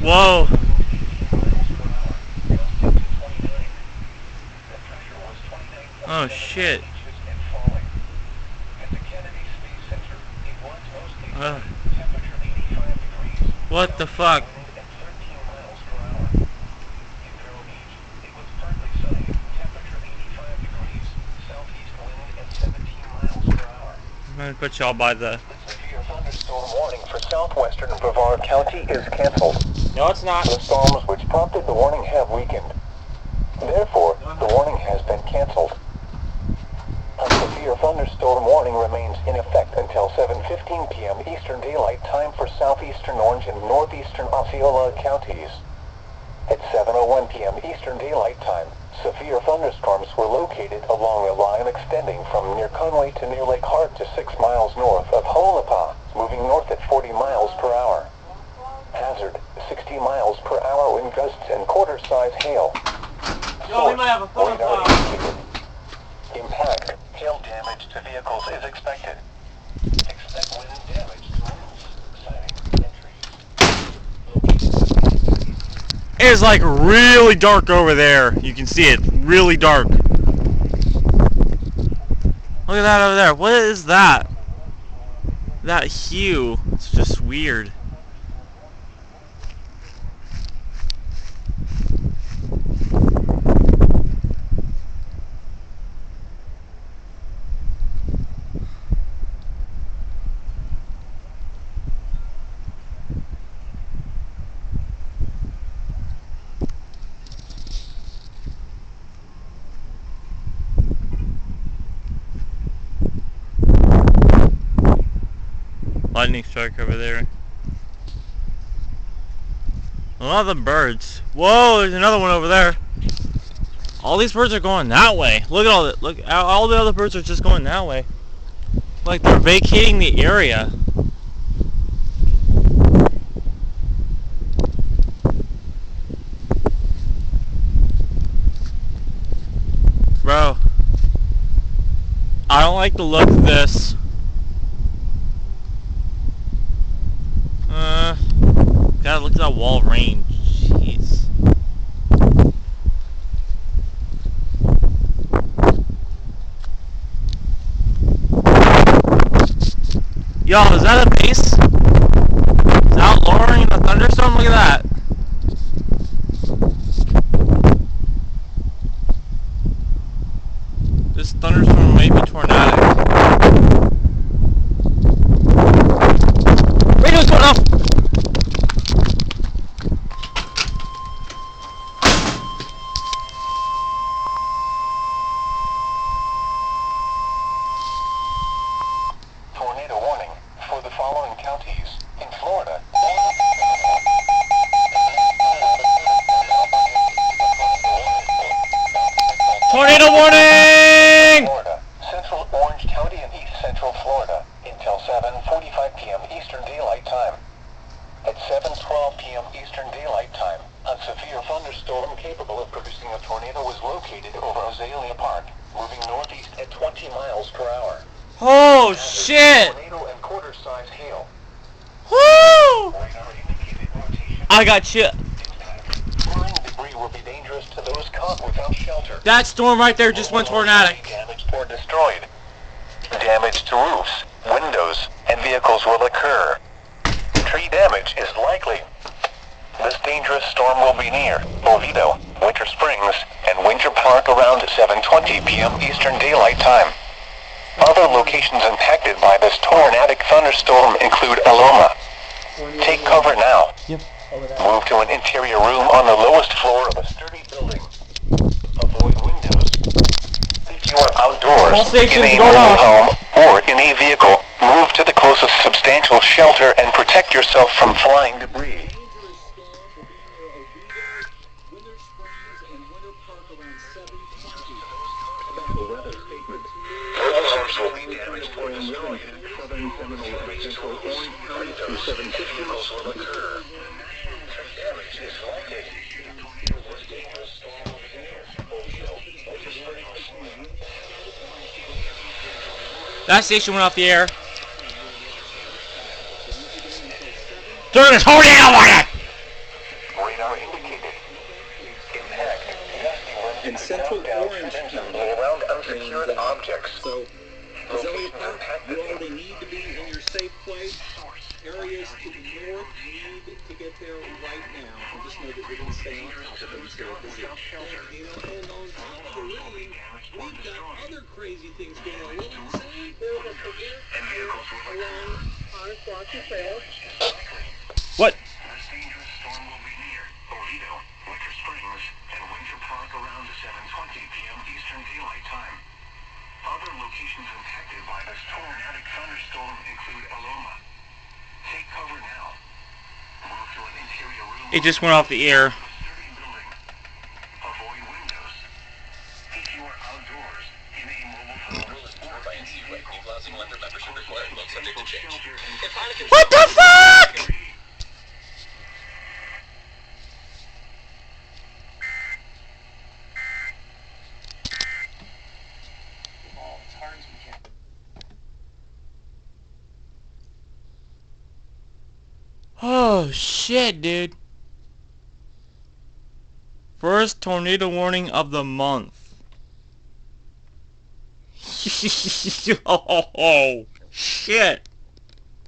Whoa. Oh shit. What the fuck? I'm gonna put y'all by the... The severe thunderstorm warning for southwestern Brevard County is canceled. No, it's not. The storms which prompted the warning have weakened. Therefore, the warning has been canceled. A severe thunderstorm warning remains in effect until 7:15 p.m. Eastern Daylight Time for southeastern Orange and northeastern Osceola counties. At 7:01 p.m. Eastern Daylight Time, severe thunderstorms were located along a line extending from near Conway to near Lake Hart to 6 miles north of Holapa, moving north at 40 miles per hour. Hazard, 60 miles per hour wind gusts and quarter-size hail. Yo, we might have a phone call. Impact, hail damage to vehicles is expected. Expect wind damage to roofs, siding, and trees. It is like really dark over there. You can see it really dark. Look at that over there. What is that? That hue. It's just weird. Lightning strike over there. A lot of the birds. Whoa, there's another one over there. All these birds are going that way. Look at all that. Look, all the other birds are just going that way. Like they're vacating the area. Bro, I don't like the look of this. Gotta look at that wall of rain. Jeez. Yo, is that a base? Is that lowering the thunderstorm? Look at that. This thunderstorm may be tornadic. Radio's going off! Tornado warning for the following counties in Florida. Tornado warning! Florida, Central Orange County and East Central Florida until 7:45 p.m. Eastern Daylight Time. At 7:12 p.m. Eastern Daylight Time, a severe thunderstorm capable of producing a tornado was located over Azalea Park, moving northeast at 20 miles per hour. Oh shit! Tornado and quarter-size hail. Woo! I got you. Flying debris will be dangerous to those caught without shelter. That storm right there just went tornadic. Damaged or destroyed. Damage to roofs, windows, and vehicles will occur. Tree damage is likely. This dangerous storm will be near Oviedo, Winter Springs, and Winter Park around 7:20 p.m. Eastern Daylight Time. Other locations impacted by this tornadic thunderstorm include Aloma. Take cover now. Yep. Move to an interior room on the lowest floor of a sturdy building. Avoid windows. If you are outdoors, in a mobile home, or in a vehicle, move to the closest substantial shelter and protect yourself from flying debris. Homes will be damaged or destroyed. Damage to roofs, windows, and vehicles will occur. Damage is likely. This dangerous storm will be near Oviedo, Winter Springs. That station went off the air. Turn a tornado on it! in central Orange County. Around unsecured objects. So, Azalea Park, you already need to be in your safe place. Areas to the north need to get there right now. And just know that we're going to stay on top of things here at the zoo. And on top of the rain, we've got other crazy things going on. What did you say? There was a figure along Honest Rocky Trail. What? This dangerous storm will be near Orlando, Winter Springs, and Winter Park around 7:20 p.m. Eastern Daylight Time. Other locations impacted by this tornadic thunderstorm include Aloma. Take cover now. Move to an interior room. It just went off the air. Sturdy building. Avoid windows. If you are outdoors in a mobile home or in a vehicle, membership required, well, subject to change. What the fuck? Oh shit, dude. First tornado warning of the month. Oh shit.